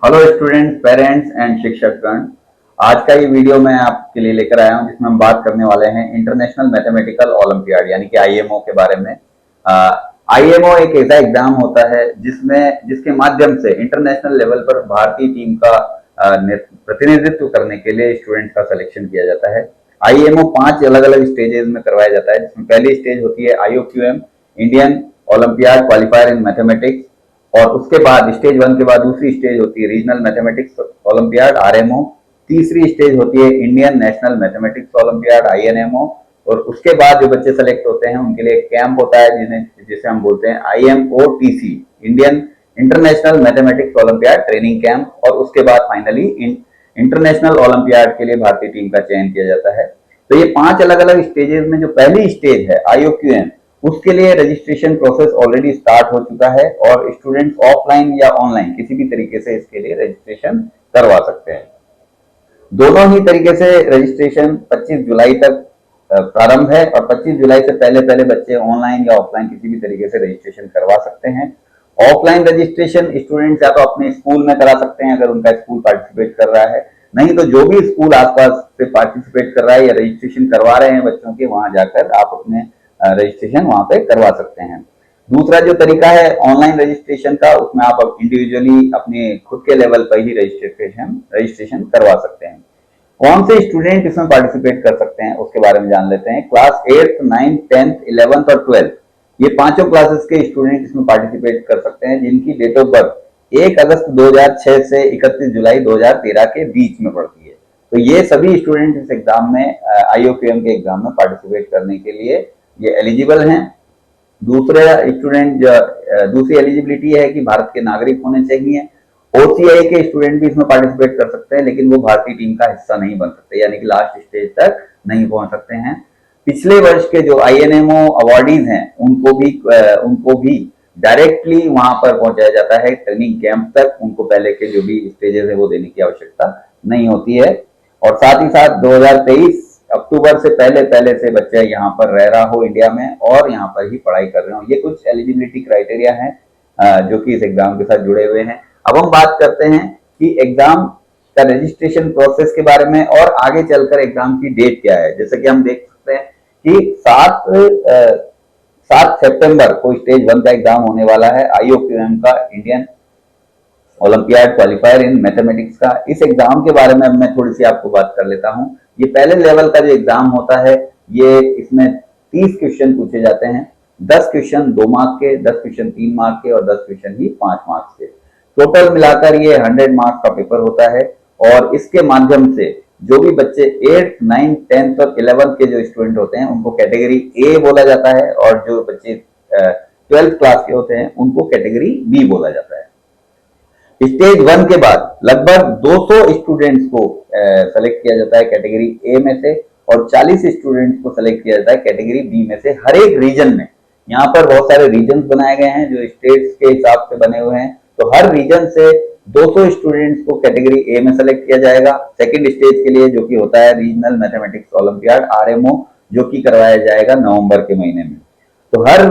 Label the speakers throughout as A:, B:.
A: Hello students, parents and शिक्षकगण। आज का ये वीडियो मैं आपके लिए लेकर आया हूं जिसमें हम बात करने वाले हैं इंटरनेशनल मैथमेटिकल ओलंपियाड यानी कि आईएमओ के बारे में। आईएमओ एक ऐसा एग्जाम होता है जिसके माध्यम से इंटरनेशनल लेवल पर भारतीय टीम का प्रतिनिधित्व करने के लिए स्टूडेंट्स का सिलेक्शन किया जाता है। आईएमओ 5 अलग अलग स्टेजेस में करवाया जाता है, जिसमें पहली स्टेज होती है IOQM, Indian olympiad qualifier in mathematics. और उसके बाद स्टेज 1 के बाद दूसरी स्टेज होती है रीजनल मैथमेटिक्स ओलंपियाड आरएमओ। तीसरी स्टेज होती है इंडियन नेशनल मैथमेटिक्स ओलंपियाड आईएनएमओ। और उसके बाद जो बच्चे सेलेक्ट होते हैं उनके लिए एक कैंप होता है जिसे हम बोलते हैं IMOTC, Indian international mathematics olympiad training camp. और उसके बाद फाइनली इंटरनेशनल ओलंपियाड के लिए भारतीय टीम का चयन किया जाता है। तो ये 5 अलग अलग स्टेजेस में जो पहली स्टेज है आईओक्यूएम, उसके लिए रजिस्ट्रेशन प्रोसेस ऑलरेडी स्टार्ट हो चुका है और स्टूडेंट्स ऑफलाइन या ऑनलाइन किसी भी तरीके से इसके लिए रजिस्ट्रेशन करवा सकते हैं। दोनों ही तरीके से रजिस्ट्रेशन 25 जुलाई तक प्रारंभ है और 25 जुलाई से पहले पहले बच्चे ऑनलाइन या ऑफलाइन किसी भी तरीके से रजिस्ट्रेशन करवा सकते हैं। ऑफलाइन रजिस्ट्रेशन स्टूडेंट्स या तो अपने स्कूल में करा सकते हैं अगर उनका स्कूल पार्टिसिपेट कर रहा है, नहीं तो जो भी स्कूल आसपास से पार्टिसिपेट कर रहा है या रजिस्ट्रेशन करवा रहे हैं बच्चों के, वहां जाकर आप अपने रजिस्ट्रेशन वहां पे करवा सकते हैं। दूसरा जो तरीका है ऑनलाइन रजिस्ट्रेशन का, उसमें आप इंडिविजुअली अपने खुद के लेवल पर ही रजिस्ट्रेशन करवा सकते हैं। कौन से स्टूडेंट इसमें पार्टिसिपेट कर सकते हैं उसके बारे में जान लेते हैं। Class 8th, 9th, 10th, 11th और 12th, ये पांचों क्लासेस के स्टूडेंट इसमें पार्टिसिपेट कर सकते हैं जिनकी डेट ऑफ बर्थ 1 अगस्त 2006 से 31 जुलाई 2013 के बीच में पड़ती है। तो ये सभी स्टूडेंट इस एग्जाम में आईओक्यूएम के एग्जाम में पार्टिसिपेट करने के लिए ये एलिजिबल हैं। दूसरी एलिजिबिलिटी है कि भारत के नागरिक होने चाहिए। ओसीआई के स्टूडेंट भी इसमें पार्टिसिपेट कर सकते हैं, लेकिन वो भारतीय टीम का हिस्सा नहीं बन सकते, यानी कि लास्ट स्टेज तक नहीं पहुंच सकते हैं। पिछले वर्ष के जो आईएनएमओ अवार्डीज हैं उनको भी डायरेक्टली वहां पर पहुंचाया जाता है ट्रेनिंग कैंप तक। उनको पहले के जो भी स्टेजेस है वो देने की आवश्यकता नहीं होती है। और साथ ही साथ 2023 अक्टूबर से पहले से बच्चे यहाँ पर रह रहा हो इंडिया में और यहाँ पर ही पढ़ाई कर रहे हो। ये कुछ एलिजिबिलिटी क्राइटेरिया है जो कि इस एग्जाम के साथ जुड़े हुए हैं। अब हम बात करते हैं कि एग्जाम का रजिस्ट्रेशन प्रोसेस के बारे में और आगे चलकर एग्जाम की डेट क्या है। जैसे कि हम देख सकते हैं कि 7 सितंबर को स्टेज 1 का एग्जाम होने वाला है आईओक्यूएम का, Indian olympiad qualifier in mathematics का। इस एग्जाम के बारे में मैं थोड़ी सी आपको बात कर लेता हूं। ये पहले लेवल का जो एग्जाम होता है, ये इसमें 30 क्वेश्चन पूछे जाते हैं। 10 क्वेश्चन 2 मार्क के, 10 क्वेश्चन 3 मार्क के और 10 क्वेश्चन ही 5 मार्क्स के। टोटल मिलाकर ये 100 मार्क्स का पेपर होता है। और इसके माध्यम से जो भी बच्चे 8th, 9th, 10th और 11th के जो स्टूडेंट होते हैं उनको कैटेगरी ए बोला जाता है और जो बच्चे 12th क्लास के होते हैं उनको कैटेगरी बी बोला जाता है। स्टेज 1 के बाद लगभग 200 स्टूडेंट्स को सेलेक्ट किया जाता है कैटेगरी ए में से और 40 स्टूडेंट्स को सेलेक्ट किया जाता है कैटेगरी बी में से। हर एक रीजन में, यहाँ पर बहुत सारे रीजन बनाए गए हैं जो स्टेट्स के हिसाब से बने हुए हैं, तो हर रीजन से 200 स्टूडेंट्स को कैटेगरी ए में सेलेक्ट किया जाएगा सेकेंड स्टेज के लिए, जो कि होता है रीजनल मैथमेटिक्स ओलंपियाड आरएमओ, जो कि करवाया जाएगा नवंबर के महीने में। तो हर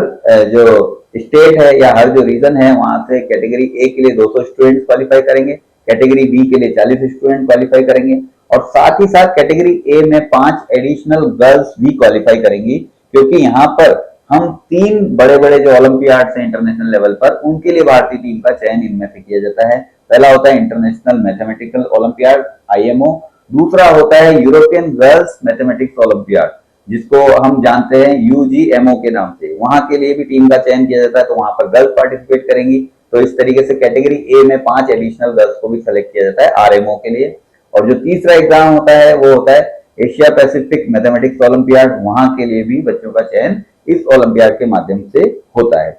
A: जो स्टेट है या हर जो रीजन है वहां से कैटेगरी ए के लिए 200 स्टूडेंट क्वालिफाई करेंगे, कैटेगरी बी के लिए 40 स्टूडेंट क्वालिफाई करेंगे और साथ ही साथ कैटेगरी ए में 5 एडिशनल गर्ल्स भी क्वालिफाई करेंगी, क्योंकि यहाँ पर हम 3 बड़े बड़े जो ओलंपियाड है इंटरनेशनल लेवल पर, उनके लिए भारतीय टीम का चयन इनमें से किया जाता है। पहला होता है इंटरनेशनल मैथमेटिकल ओलंपियाड आईएमओ, दूसरा होता है यूरोपियन गर्ल्स मैथमेटिक्स ओलंपियाड जिसको हम जानते हैं यूजीएमओ के नाम से। वहां के लिए भी टीम का चयन किया जाता है, तो वहां पर गर्ल्स पार्टिसिपेट करेंगी। तो इस तरीके से कैटेगरी ए में 5 एडिशनल गर्ल्स को भी सेलेक्ट किया जाता है आरएमओ के लिए। और जो तीसरा एग्जाम होता है वो होता है एशिया पैसिफिक मैथमेटिक्स ओलंपियाड, वहां के लिए भी बच्चों का चयन इस ओलंपियाड के माध्यम से होता है।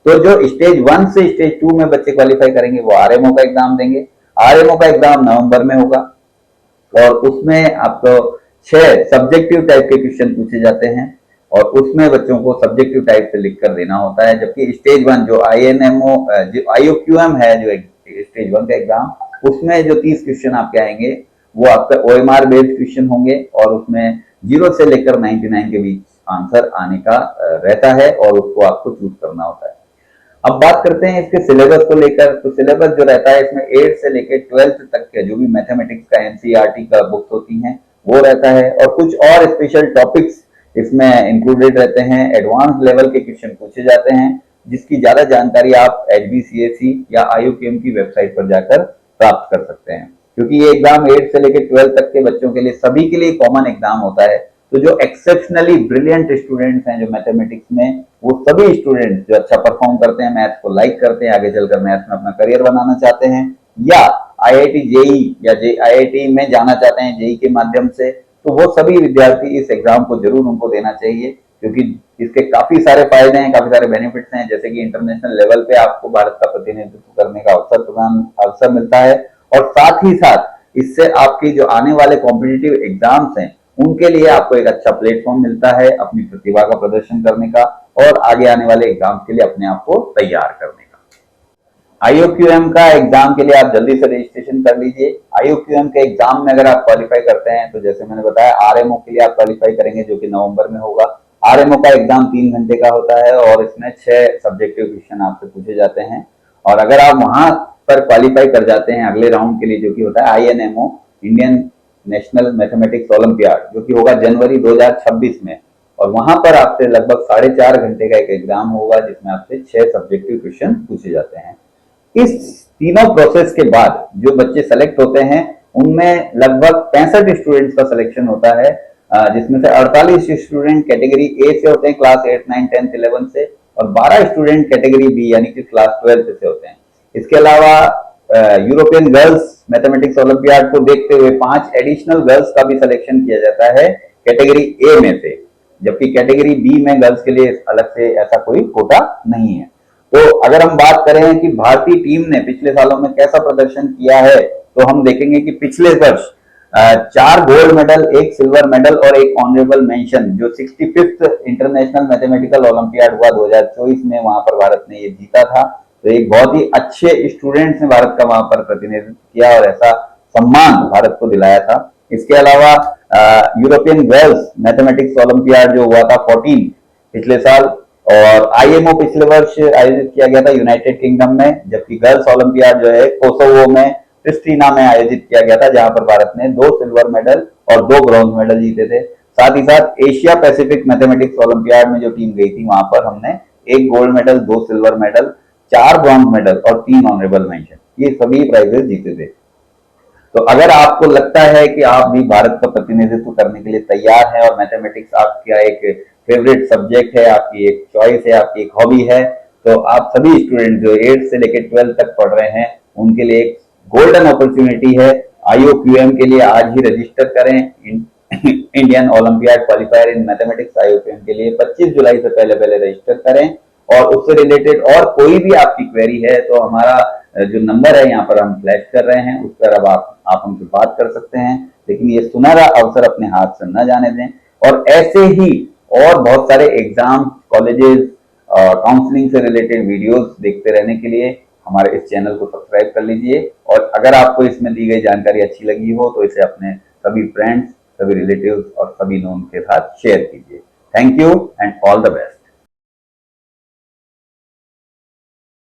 A: तो जो स्टेज 1 से स्टेज 2 में बच्चे क्वालिफाई करेंगे वो आरएमओ का एग्जाम देंगे। आरएमओ का एग्जाम नवंबर में होगा और उसमें आपको 6 सब्जेक्टिव टाइप के क्वेश्चन पूछे जाते हैं और उसमें बच्चों को सब्जेक्टिव टाइप से लिखकर देना होता है। जबकि स्टेज 1 जो आईएनएमओ जो आईओक्यूएम है, जो स्टेज 1 का एग्जाम, उसमें जो 30 क्वेश्चन आपके आएंगे वो आपका ओएमआर बेस्ड क्वेश्चन होंगे और उसमें 0 से लेकर 99 के बीच आंसर आने का रहता है और उसको आपको चूज करना होता है। अब बात करते हैं इसके सिलेबस को लेकर। तो सिलेबस जो रहता है इसमें 8 से लेकर 12th तक के जो भी मैथमेटिक्स का एनसीईआरटी का बुक्स होती हैं वो रहता है, और कुछ और स्पेशल टॉपिक्स इसमें इंक्लूडेड रहते हैं। एडवांस लेवल के क्वेश्चन पूछे जाते हैं, जिसकी ज्यादा जानकारी आप HBCSE या IUQM की वेबसाइट पर जाकर प्राप्त कर सकते हैं, क्योंकि ये एग्जाम 8 से लेकर 12 तक के बच्चों के लिए सभी के लिए कॉमन एग्जाम होता है। तो जो एक्सेप्शनली ब्रिलियंट स्टूडेंट्स हैं जो मैथमेटिक्स में, वो सभी स्टूडेंट्स जो अच्छा परफॉर्म करते हैं, मैथ्स को लाइक करते हैं, आगे चलकर मैथ्स में अपना करियर बनाना चाहते हैं, या IIT JEE या IIT में जाना चाहते हैं JEE के माध्यम से, तो वो सभी विद्यार्थी इस एग्जाम को जरूर उनको देना चाहिए, क्योंकि इसके काफी सारे फायदे हैं, काफी सारे बेनिफिट्स हैं। जैसे कि इंटरनेशनल लेवल पे आपको भारत का प्रतिनिधित्व करने का अवसर मिलता है, और साथ ही साथ इससे आपकी जो आने वाले कॉम्पिटिटिव एग्जाम्स हैं उनके लिए आपको एक अच्छा प्लेटफॉर्म मिलता है अपनी प्रतिभा का प्रदर्शन करने का, और आगे आने वाले एग्जाम्स के लिए अपने आप को तैयार करने का। IOQM का एग्जाम के लिए आप जल्दी से रजिस्ट्रेशन कर लीजिए। IOQM के एग्जाम में अगर आप क्वालिफाई करते हैं तो जैसे मैंने बताया RMO के लिए आप क्वालिफाई करेंगे, जो कि नवंबर में होगा। RMO का एग्जाम 3 घंटे का होता है और इसमें 6 सब्जेक्टिव क्वेश्चन आपसे पूछे जाते हैं, और अगर आप वहां पर क्वालिफाई कर जाते हैं अगले राउंड के लिए, जो कि होता है INMO, Indian national mathematics olympiad, जो कि होगा जनवरी 2026 में, और वहां पर आपसे लगभग 4.5 घंटे का एक एग्जाम होगा, जिसमें आपसे 6 सब्जेक्टिव क्वेश्चन पूछे जाते हैं। इस तीनों प्रोसेस के बाद जो बच्चे सेलेक्ट होते हैं उनमें लगभग 65 स्टूडेंट्स का सिलेक्शन होता है, जिसमें से 48 स्टूडेंट कैटेगरी ए से होते हैं, क्लास 8, 9, 10, 11 से, और 12 स्टूडेंट कैटेगरी बी यानी कि क्लास 12 से होते हैं। इसके अलावा यूरोपियन गर्ल्स मैथमेटिक्स ओलंपियाड को देखते हुए 5 एडिशनल गर्ल्स का भी सिलेक्शन किया जाता है कैटेगरी ए में से, जबकि कैटेगरी बी में गर्ल्स के लिए अलग से ऐसा कोई कोटा नहीं है। तो अगर हम बात करें कि भारतीय टीम ने पिछले सालों में कैसा प्रदर्शन किया है, तो हम देखेंगे कि पिछले वर्ष 4 गोल्ड मेडल, 1 सिल्वर मेडल और 1 ऑनरेबल मेंशन, जो 65th इंटरनेशनल मैथमेटिकल ओलंपियाड हुआ 2024 में, वहां पर भारत ने ये जीता था। तो एक बहुत ही अच्छे स्टूडेंट्स ने भारत का वहां पर प्रतिनिधित्व किया और ऐसा सम्मान भारत को दिलाया था। इसके अलावा यूरोपियन गर्ल्स मैथमेटिक्स ओलंपियाड जो हुआ था 14 पिछले साल, और IMO पिछले वर्ष आयोजित किया गया था यूनाइटेड किंगडम में, जबकि गर्ल्स ओलंपियाड जो है कोसोवो में प्रिस्टीना में आयोजित किया गया था, जहां पर भारत ने 2 सिल्वर मेडल और 2 ब्रॉन्ज मेडल जीते थे। साथ ही साथ एशिया पैसिफिक मैथमेटिक्स ओलंपियाड में जो टीम गई थी, वहां पर हमने 1 gold medal, 2 silver medal, 4 bronze medal और 3 ऑनरेबल मेंशन, ये सभी प्राइजेस जीते थे। तो अगर आपको लगता है कि आप भी भारत का प्रतिनिधित्व करने के लिए तैयार हैं और मैथमेटिक्स आपका एक फेवरेट सब्जेक्ट है, आपकी एक चॉइस है, आपकी एक हॉबी है, तो आप सभी स्टूडेंट जो 8 से लेकर 12 तक पढ़ रहे हैं उनके लिए एक गोल्डन अपॉर्चुनिटी है। IOQM के लिए आज ही रजिस्टर करें। Indian olympiad qualifier in mathematics IOQM के लिए 25 जुलाई से पहले रजिस्टर करें, और उससे रिलेटेड और कोई भी आपकी क्वेरी है तो हमारा जो नंबर है यहाँ पर हम फ्लैश कर रहे हैं, उस पर अब आप हमसे बात कर सकते हैं। लेकिन ये सुनहरा अवसर अपने हाथ से न जाने दें, और ऐसे ही और बहुत सारे एग्जाम, कॉलेजेस, काउंसलिंग से रिलेटेड वीडियोस देखते रहने के लिए हमारे इस चैनल को सब्सक्राइब कर लीजिए, और अगर आपको इसमें दी गई जानकारी अच्छी लगी हो तो इसे अपने सभी फ्रेंड्स, सभी रिलेटिव्स और सभी नोन के साथ शेयर कीजिए। Thank you and all the best.